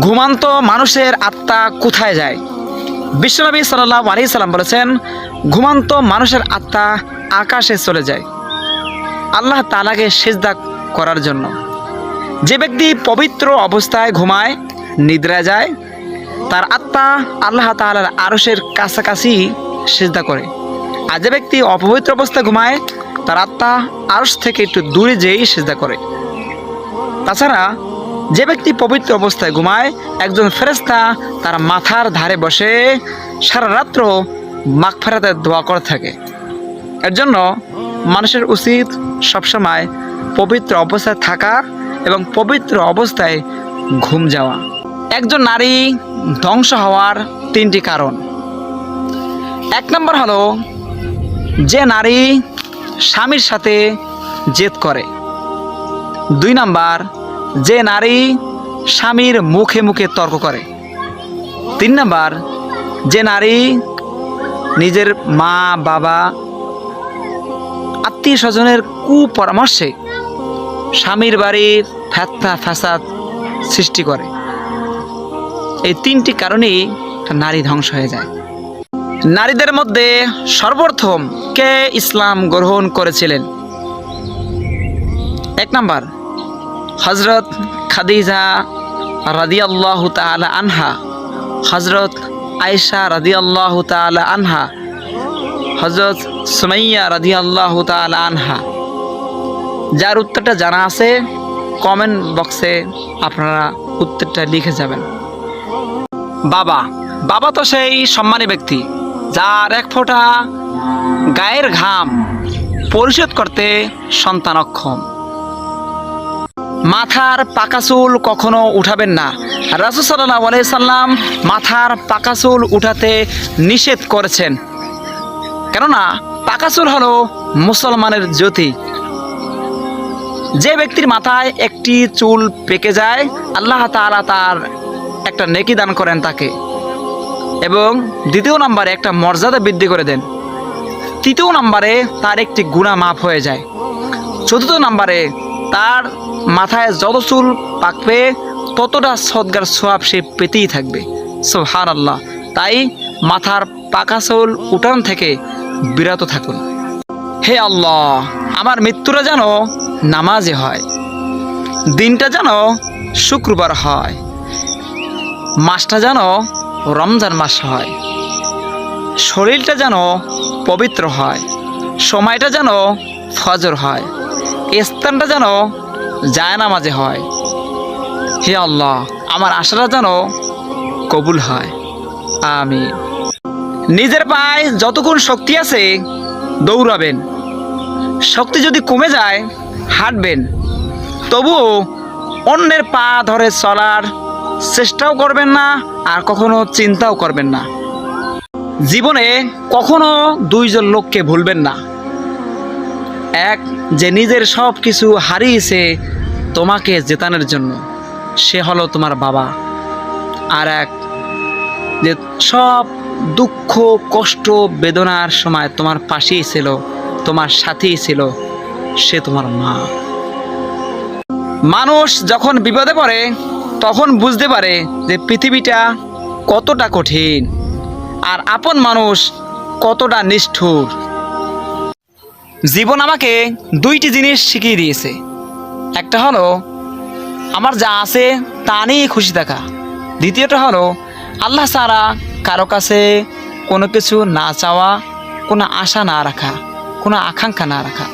ঘুমান্ত মানুষের আত্মা কোথায় যায়? বিশ্বনবী সাল্লাল্লাহু আলাইহি সাল্লাম বলেছেন, ঘুমান্ত মানুষের আত্মা আকাশে চলে যায় আল্লাহ তাআলাকে সিজদা করার জন্য। যে ব্যক্তি পবিত্র অবস্থায় ঘুমায়, নিদ্রা যায়, তার আত্মা আল্লাহ তাআলার আরশের কাছাকাছি সিজদা করে। আর যে ব্যক্তি অপবিত্র অবস্থায় ঘুমায়, তার আত্মা আরশ থেকে একটু দূরে যেয়েই সিজদা করে। তাছাড়া যে ব্যক্তি পবিত্র অবস্থায় ঘুমায়, একজন ফেরেশতা তার মাথার ধারে বসে সারা রাত্র মাগফিরাতের দোয়া করে থাকে। এর জন্য মানুষের উচিত সবসময় পবিত্র অবস্থায় থাকা এবং পবিত্র অবস্থায় ঘুম যাওয়া। একজন নারী ধ্বংস হওয়ার 3টি কারণ। 1 নম্বর হলো যে নারী স্বামীর সাথে জেদ করে। 2 নম্বর যে নারী স্বামীর মুখে মুখে তর্ক করে। 3 নম্বর যে নারী নিজের মা বাবা আত্মীয় স্বজনের কুপরামর্শে স্বামীর বাড়ির ফেতনা ফাসাদ সৃষ্টি করে। এই 3টি কারণেই নারী ধ্বংস হয়ে যায়। নারীদের মধ্যে সর্বপ্রথম কে ইসলাম গ্রহণ করেছিলেন? 1 নম্বর হযরত খাদিজা রাদিয়াল্লাহু তাআলা আনহা, হযরত আয়েশা রাদিয়াল্লাহু তাআলা আনহা, হযরত সুমাইয়া রাদিয়াল্লাহু তাআলা আনহা। যার উত্তরটা জানা আছে কমেন্ট বক্সে আপনারা উত্তরটা লিখে যাবেন। বাবা তো সেই সম্মানী ব্যক্তি যার 1 ফোঁটা গায়ের ঘাম পরিশোধ করতে সন্তান অক্ষম। মাথার পাকা চুল কখনো উঠাবেন না। রাসূল সাল্লাল্লাহু আলাইহি সাল্লাম মাথার পাকা চুল উঠাতে নিষেধ করেছেন, কেননা পাকা চুল হলো মুসলমানের জ্যোতি। যে ব্যক্তির মাথায় একটি চুল পেকে যায়, আল্লাহ তাআলা তার একটা নেকি দান করেন তাকে, এবং 2 নম্বরে একটা মর্যাদা বৃদ্ধি করে দেন। 3 নম্বরে তার একটি গুনাহ মাফ হয়ে যায়। 4 নম্বরে তার মাথায় যত চুল পাকবে ততটা সদগার সওয়াব সে পেতেই থাকবে। সুবহানাল্লাহ। তাই মাথার পাকা চুল উঠান থেকে বিরত থাকুন। হে আল্লাহ, আমার মৃত্যুটা যেন নামাজে হয়, দিনটা যেন শুক্রবার হয়, মাসটা যেন রমজান মাস হয়, শরীরটা যেন পবিত্র হয়, সময়টা যেন ফজর হয়, স্থানটা যেন জায়নামাজে হয়। হে আল্লাহ, আমার আশাটা যেন কবুল হয়। আমিন। নিজের পায়ে যতক্ষণ শক্তি আছে দৌড়াবেন, শক্তি যদি কমে যায় হাঁটবেন, তবুও অন্যের পা ধরে চলার চেষ্টাও করবেন না, আর কখনো চিন্তাও করবেন না। জীবনে কখনো 2 জন লোককে ভুলবেন না। এক, যে নিজের সব কিছু হারিয়েছে তোমাকে জেতানোর জন্য, সে হলো তোমার বাবা। আর এক, যে সব দুঃখ কষ্ট বেদনার সময় তোমার পাশেই ছিল, তোমার সাথেই ছিল, সে তোমার মা। মানুষ যখন বিপদে পড়ে তখন বুঝতে পারে যে পৃথিবীটা কতটা কঠিন আর আপন মানুষ কতটা নিষ্ঠুর। জীবন আমাকে 2টি জিনিস শিখিয়ে দিয়েছে। একটা হলো আমার যা আছে তা নিয়ে খুশি থাকা। দ্বিতীয়টা হলো আল্লাহ ছাড়া কারো কাছে কোনো কিছু না চাওয়া, কোনো আশা না রাখা, কোনো আকাঙ্ক্ষা না রাখা।